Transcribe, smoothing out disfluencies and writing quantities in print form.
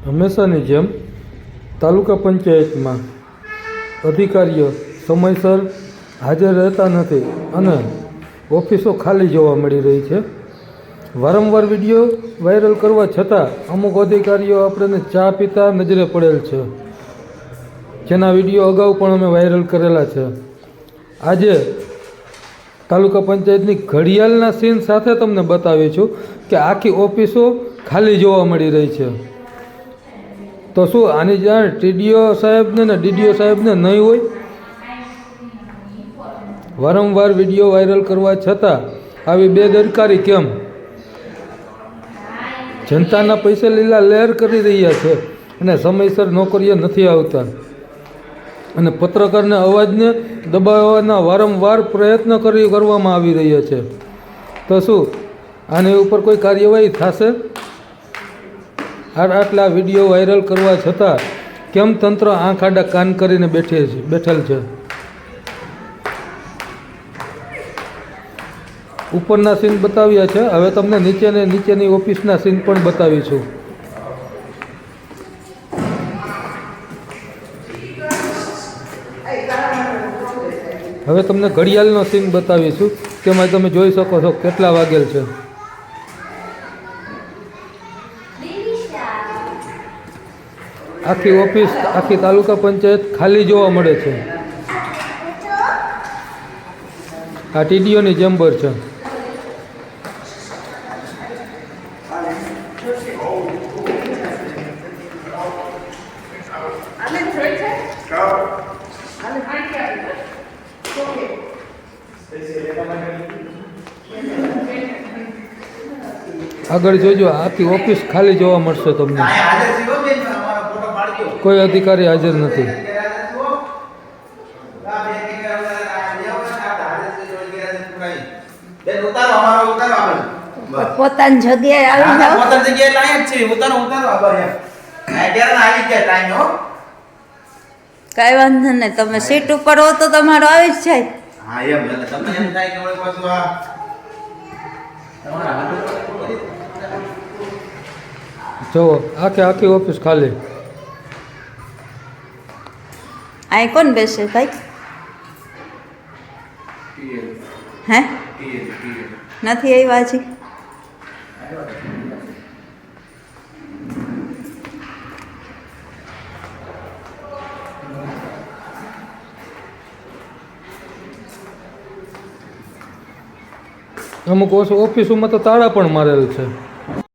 હંમેશાની જેમ તાલુકા પંચાયતમાં અધિકારીઓ સમયસર હાજર રહેતા નથી અને ઓફિસો ખાલી જોવા મળી રહી છે. વારંવાર વિડીયો વાયરલ કરવા છતાં અમુક અધિકારીઓ આપણને ચા પીતા નજરે પડેલ છે, જેના વિડીયો અગાઉ પણ અમે વાયરલ કરેલા છે. આજે તાલુકા પંચાયતની ઘડિયાળના સીન સાથે તમને બતાવીશું કે આખી ઓફિસો ખાલી જોવા મળી રહી છે. તો શું આની જાણ ટીડીઓ સાહેબને ને ડીડીઓ સાહેબને નહીં હોય? વારંવાર વિડીયો વાયરલ કરવા છતાં આવી બેદરકારી કેમ? જનતાના પૈસે લીલા લહેર કરી રહ્યા છે અને સમયસર નોકરીએ નથી આવતા અને પત્રકારના અવાજને દબાવવાના વારંવાર પ્રયત્ન કરવામાં આવી રહ્યા છે. તો શું આની ઉપર કોઈ કાર્યવાહી થશે? આટલા વિડીયો વાયરલ કરવા છતાં કેમ તંત્ર આંખ આડા કાન કરીને બેઠેલ છે? ઉપરના સીન બતાવ્યા છે, હવે તમને નીચેની ઓફિસના સીન પણ બતાવીશું. હવે તમને ઘડિયાળનો સીન બતાવીશું, તેમાં તમે જોઈ શકો છો કેટલા વાગેલ છે. આખી ઓફિસ, આખી તાલુકા પંચાયત ખાલી જોવા મળે છે. આ ટીડીઓની ચેમ્બર છે. આગળ જોજો, આખી ઓફિસ ખાલી જોવા મળશે તમને. કોઈ અધિકારી હાજર નથી. પોતાની જગ્યાએ આવી જાવ. પોતાની જગ્યાએ લાયક છે. ઉતારો આભાર યાર. આવી ગયા ટાઈમ હો. કઈ વાંધો નહીં, તમે સીટ ઉપર હો તો તમારો આવી જ જાય. હા એમ, એટલે તમને એમ થાય કે ઓળખ પાછું આ તમારા જો આખી ઓફિસ ખાલી. અહીં કોણ બેસે ભાઈ? હે નથી આવ્યા હજી? અમુક ઓફિસોમાં તો તાળા પણ મારેલ છે.